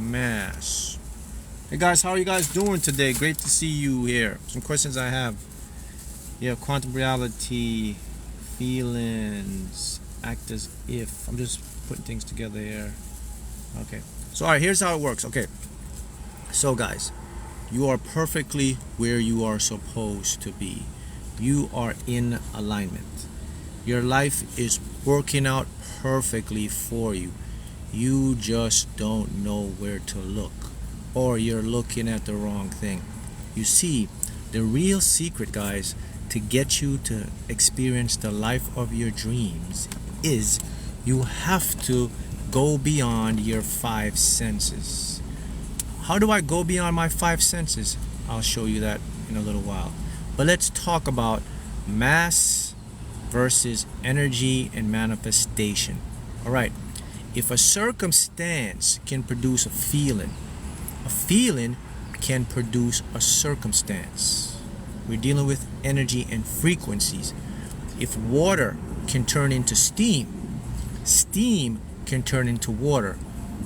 mass. Hey guys, how are you guys doing today? Great to see you here. Some questions I have. Yeah, quantum reality, feelings, act as if. I'm just putting things together here. Okay. So alright, here's how it works. Okay. So guys, you are perfectly where you are supposed to be. You are in alignment. Your life is working out perfectly for you. You just don't know where to look, or you're looking at the wrong thing. You see, the real secret, guys, to get you to experience the life of your dreams is you have to go beyond your five senses. How do I go beyond my five senses? I'll show you that in a little while. But let's talk about mass versus energy and manifestation. All right. If a circumstance can produce a feeling can produce a circumstance. We're dealing with energy and frequencies. If water can turn into steam can turn into water.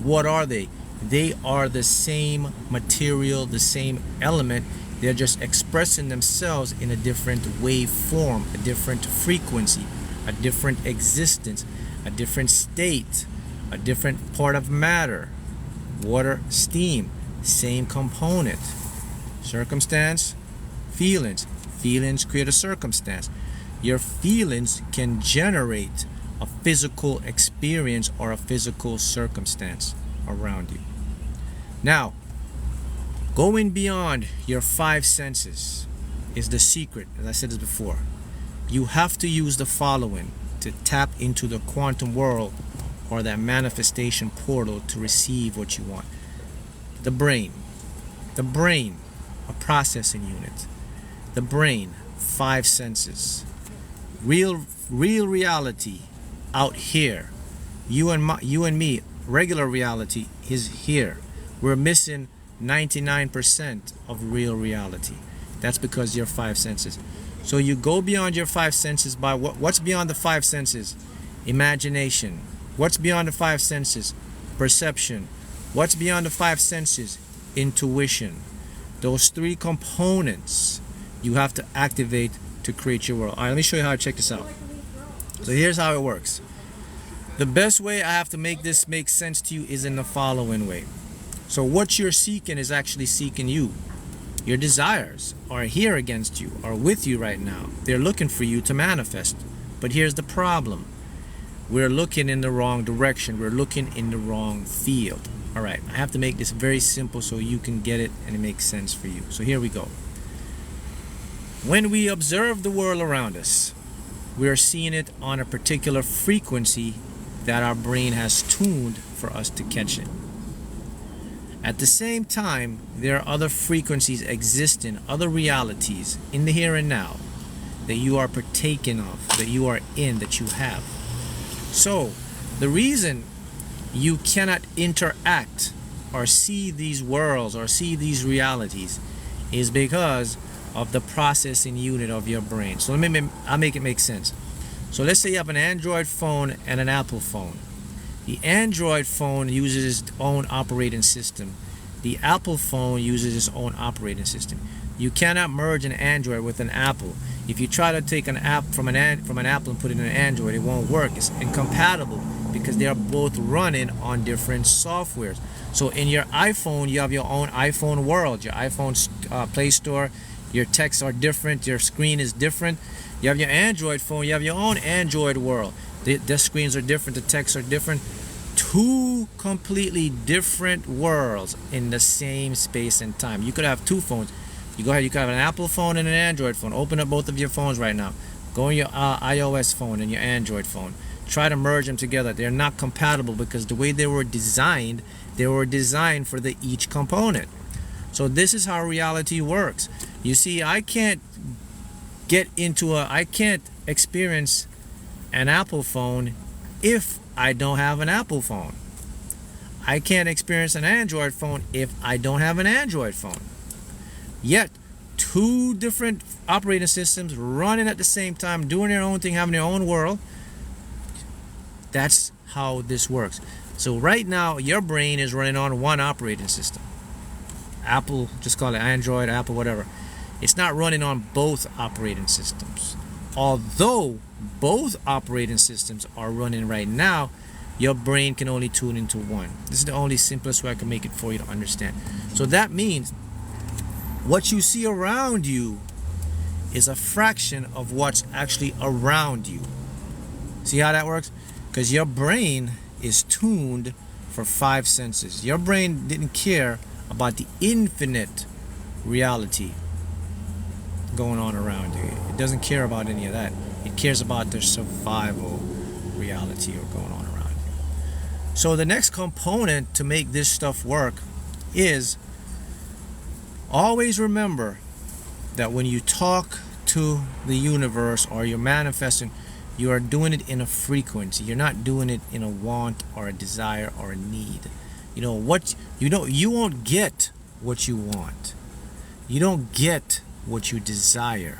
What are they? They are the same material, the same element. They're just expressing themselves in a different waveform, a different frequency, a different existence, a different state, a different part of matter. Water, steam, same component. Circumstance, feelings. Feelings create a circumstance. Your feelings can generate a physical experience or a physical circumstance around you. Now, going beyond your five senses is the secret, as I said this before. You have to use the following to tap into the quantum world or that manifestation portal to receive what you want. The brain, a processing unit. The brain, five senses. Real reality out here. You and me, regular reality is here. We're missing 99% of real reality. That's because your five senses. So you go beyond your five senses by what's beyond the five senses? Imagination. What's beyond the five senses? Perception. What's beyond the five senses? Intuition. Those three components you have to activate to create your world. All right, let me show you how to check this out. So here's how it works. The best way I have to make this make sense to you is in the following way. So what you're seeking is actually seeking you. Your desires are here against you, are with you right now. They're looking for you to manifest. But here's the problem. We're looking in the wrong direction. We're looking in the wrong field. All right, I have to make this very simple so you can get it and it makes sense for you. So here we go. When we observe the world around us, we're seeing it on a particular frequency that our brain has tuned for us to catch it. At the same time, there are other frequencies existing, other realities in the here and now that you are partaking of, that you are in, that you have. So, the reason you cannot interact or see these worlds or see these realities is because of the processing unit of your brain. So I'll make it make sense. So let's say you have an Android phone and an Apple phone. The Android phone uses its own operating system. The Apple phone uses its own operating system. You cannot merge an Android with an Apple. If you try to take an app from an Apple and put it in an Android, it won't work. It's incompatible because they are both running on different softwares. So in your iPhone, you have your own iPhone world. Your iPhone Play Store, your texts are different. Your screen is different. You have your Android phone. You have your own Android world. The screens are different. The texts are different. Two completely different worlds in the same space and time. You could have two phones. You go ahead, you could have an Apple phone and an Android phone. Open up both of your phones right now. Go on your iOS phone and your Android phone. Try to merge them together. They're not compatible because the way they were designed for the each component. So this is how reality works. You see, I can't experience an Apple phone if I don't have an Apple phone. I can't experience an Android phone if I don't have an Android phone. Yet, two different operating systems running at the same time, doing their own thing, having their own world. That's how this works. So right now, your brain is running on one operating system. Apple, just call it Android, Apple, whatever. It's not running on both operating systems. Although both operating systems are running right now, your brain can only tune into one. This is the only simplest way I can make it for you to understand. So that means what you see around you is a fraction of what's actually around you. See how that works? Because your brain is tuned for 5 senses. Your brain didn't care about the infinite reality going on around you. It doesn't care about any of that. It cares about the survival reality or going on around you. So the next component to make this stuff work is always remember that when you talk to the universe or you're manifesting, you are doing it in a frequency. You're not doing it in a want or a desire or a need. You won't get what you want. You don't get what you desire.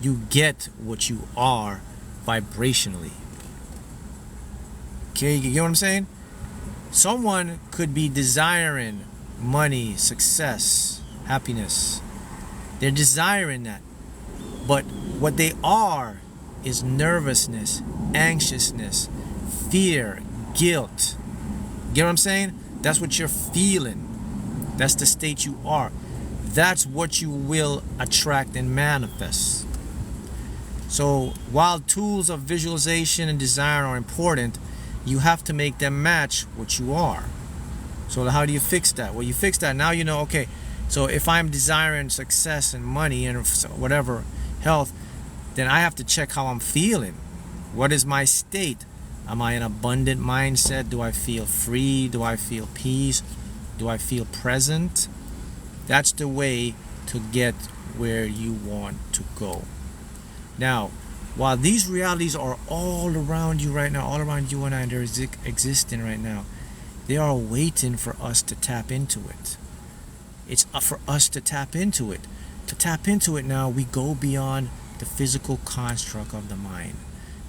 You get what you are vibrationally. Okay, you get what I'm saying? Someone could be desiring money, success, happiness. They're desiring that. But what they are is nervousness, anxiousness, fear, guilt. Get what I'm saying? That's what you're feeling. That's the state you are. That's what you will attract and manifest. So while tools of visualization and desire are important, you have to make them match what you are. So how do you fix that? Well, you fix that. Now you know, okay, so if I'm desiring success and money and whatever, health, then I have to check how I'm feeling. What is my state? Am I in an abundant mindset? Do I feel free? Do I feel peace? Do I feel present? That's the way to get where you want to go. Now, while these realities are all around you right now, all around you and I, they're existing right now, they are waiting for us to tap into it. It's for us to tap into it. To tap into it now, we go beyond the physical construct of the mind.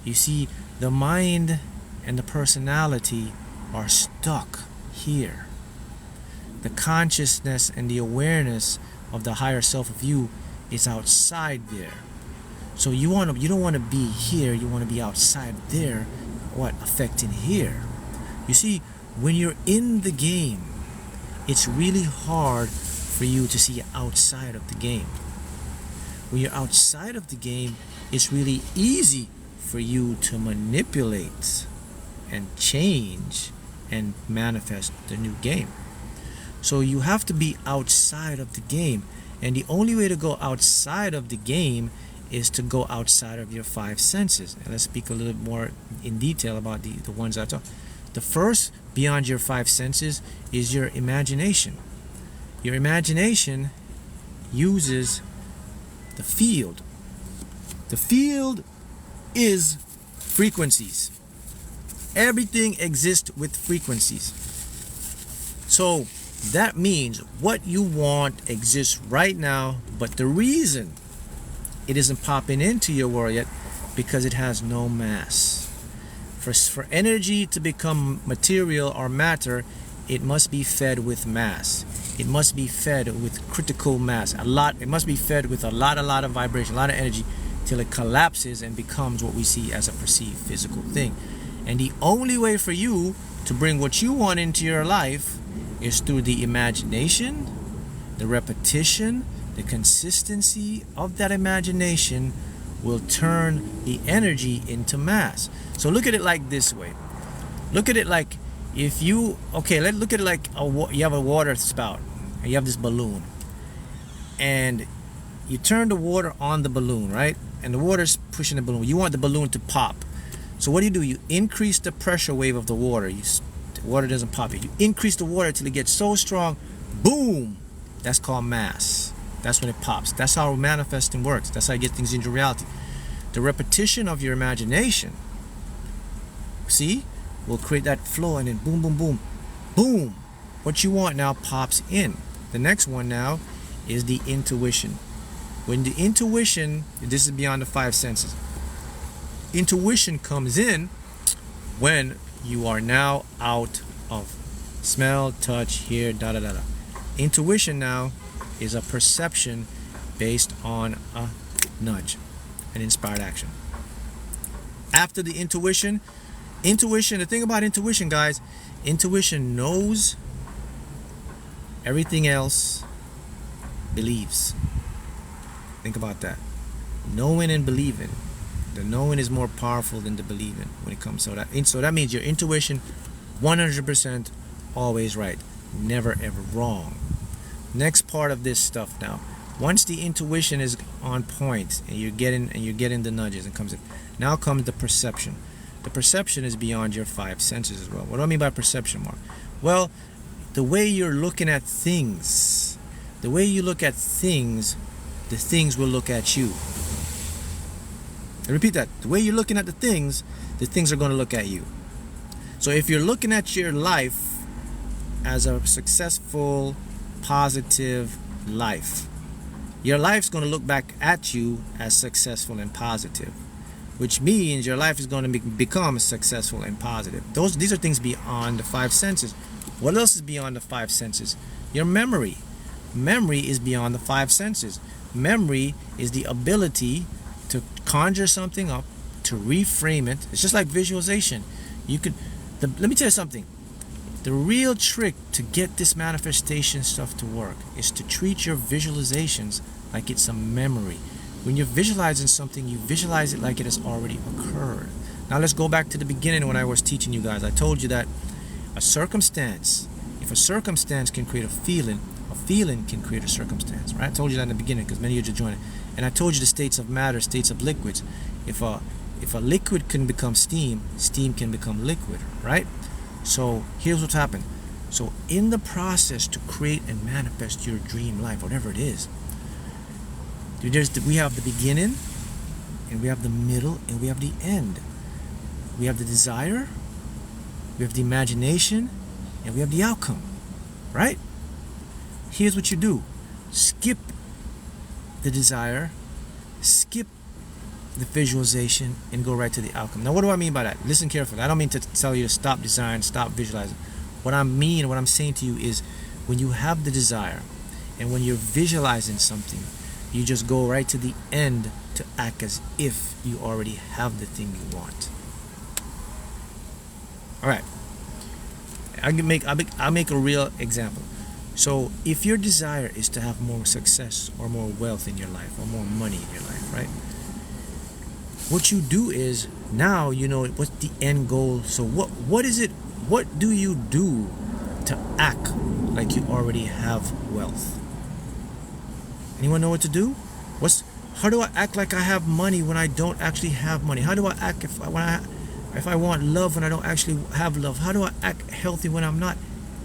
You see, the mind and the personality are stuck here. The consciousness and the awareness of the higher self of you is outside there. So you don't want to be here, you want to be outside there, affecting here. You see, when you're in the game, it's really hard for you to see outside of the game. When you're outside of the game, it's really easy for you to manipulate and change and manifest the new game. So you have to be outside of the game. And the only way to go outside of the game is to go outside of your 5 senses. And let's speak a little more in detail about the ones I talk. The first, beyond your 5 senses, is your imagination. Your imagination uses the field. The field is frequencies. Everything exists with frequencies. So that means what you want exists right now, but the reason it isn't popping into your world yet because it has no mass. For energy to become material or matter, it must be fed with mass. It must be fed with critical mass. It must be fed with a lot of vibration, a lot of energy, till it collapses and becomes what we see as a perceived physical thing. And the only way for you to bring what you want into your life is through the imagination, the repetition, the consistency of that imagination will turn the energy into mass. So look at it like this way. Look at it like let's look at it like you have a water spout and you have this balloon and you turn the water on the balloon, right? And the water's pushing the balloon. You want the balloon to pop. So what do? You increase the pressure wave of the water. The water doesn't pop it. You increase the water till it gets so strong, boom! That's called mass. That's when it pops. That's how manifesting works. That's how you get things into reality. The repetition of your imagination, see, will create that flow, and then boom, boom, boom, boom. What you want now pops in. The next one now is the intuition. When the intuition, this is beyond the 5 senses. Intuition comes in when you are now out of smell, touch, hear, da da da da. Intuition now is a perception based on a nudge, an inspired action. After the intuition, the thing about intuition, guys, intuition knows, everything else believes. Think about that. Knowing and believing. The knowing is more powerful than the believing when it comes to that. So that means your intuition, 100% always right, never ever wrong. Next part of this stuff now. Once the intuition is on point and you're getting the nudges and comes in, now comes the perception. The perception is beyond your 5 senses as well. What do I mean by perception, Mark? Well, the way you're looking at things, the way you look at things, the things will look at you. I repeat that. The way you're looking at the things are going to look at you. So if you're looking at your life as a successful, positive life, your life's going to look back at you as successful and positive, which means your life is going to become successful and positive. These are things beyond the 5 senses. What else is beyond the 5 senses? Your memory. Memory is beyond the 5 senses. Memory is the ability to conjure something up, to reframe it. It's just like visualization. Let me tell you something. The real trick to get this manifestation stuff to work is to treat your visualizations like it's a memory. When you're visualizing something, you visualize it like it has already occurred. Now let's go back to the beginning when I was teaching you guys. I told you that if a circumstance can create a feeling can create a circumstance, right? I told you that in the beginning because many of you just joined it. And I told you the states of matter, states of liquids. If a liquid can become steam, steam can become liquid, right? So here's what's happened. So in the process to create and manifest your dream life, whatever it is, we have the beginning, and we have the middle, and we have the end. We have the desire, we have the imagination, and we have the outcome, right? Here's what you do. Skip the desire, skip the visualization, and go right to the outcome. Now, what do I mean by that? Listen carefully. I don't mean to tell you to stop desiring, stop visualizing. What I'm saying to you is when you have the desire and when you're visualizing something, you just go right to the end to act as if you already have the thing you want. All right. I'll make a real example. So if your desire is to have more success or more wealth in your life or more money in your life, right? What you do is now you know what's the end goal. So what is it? What do you do to act like you already have wealth? Anyone know what to do? How do I act like I have money when I don't actually have money? How do I act if I want love when I don't actually have love? How do I act healthy when I'm not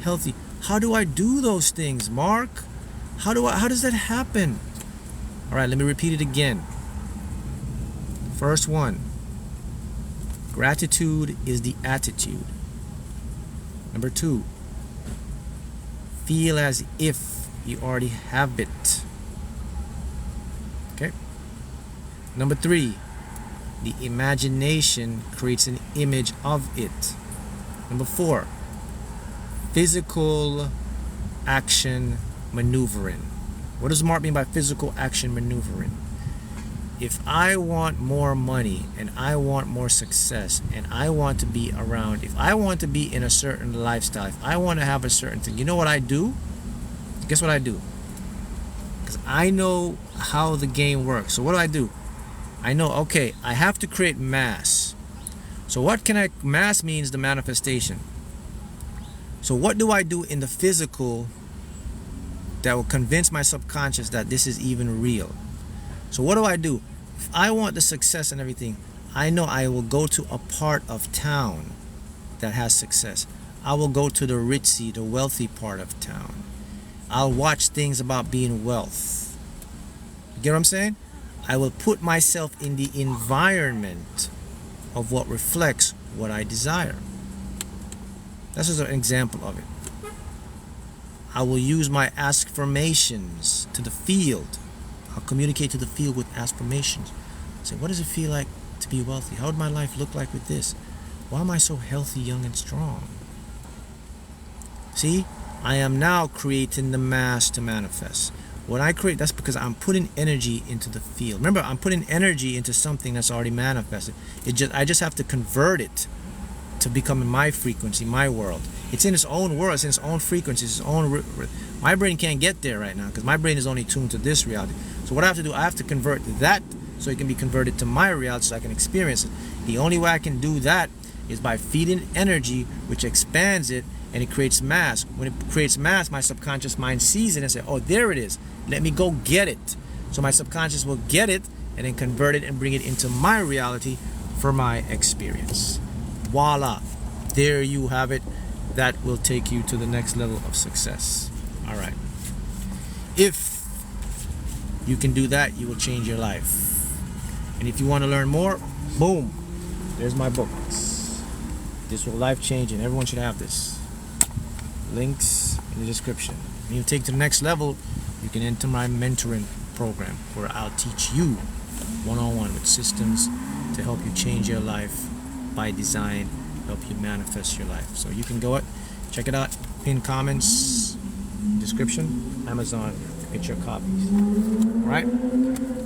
healthy? How do I do those things, Mark? How does that happen? All right, let me repeat it again. First one, gratitude is the attitude. Number 2, feel as if you already have it. Okay. Number 3, the imagination creates an image of it. Number 4, physical action maneuvering. What does Mark mean by physical action maneuvering? If I want more money and I want more success and I want to be around, if I want to be in a certain lifestyle, if I want to have a certain thing, you know what I do? Guess what I do? Because I know how the game works. So what do? I know, okay, I have to create mass. So mass means the manifestation. So what do I do in the physical that will convince my subconscious that this is even real? So what do? If I want the success and everything, I know I will go to a part of town that has success. I will go to the ritzy, the wealthy part of town. I'll watch things about being wealth. You get what I'm saying? I will put myself in the environment of what reflects what I desire. That's just an example of it. I will use my affirmations to the field. I'll communicate to the field with affirmations. Say, what does it feel like to be wealthy? How would my life look like with this? Why am I so healthy, young, and strong? See, I am now creating the mass to manifest. When I create, that's because I'm putting energy into the field. Remember, I'm putting energy into something that's already manifested. I just have to convert it to become my frequency, my world. It's in its own world, it's in its own frequency, its own. My brain can't get there right now because my brain is only tuned to this reality. So what I have to do, I have to convert that so it can be converted to my reality so I can experience it. The only way I can do that is by feeding energy, which expands it, and it creates mass. When it creates mass, my subconscious mind sees it and says, oh, there it is. Let me go get it. So my subconscious will get it and then convert it and bring it into my reality for my experience. Voila. There you have it. That will take you to the next level of success. All right. If you can do that, you will change your life. And if you want to learn more, boom, there's my books. This will life change, and everyone should have this. Links in the description. When you take to the next level, you can enter my mentoring program where I'll teach you one-on-one with systems to help you change your life by design, help you manifest your life. So you can go it, check it out, pin comments, description, Amazon, get your copies. Alright?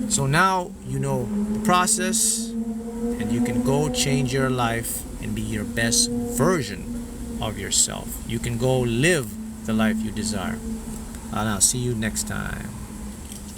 So now you know the process, and you can go change your life and be your best version of yourself. You can go live the life you desire. And I'll see you next time.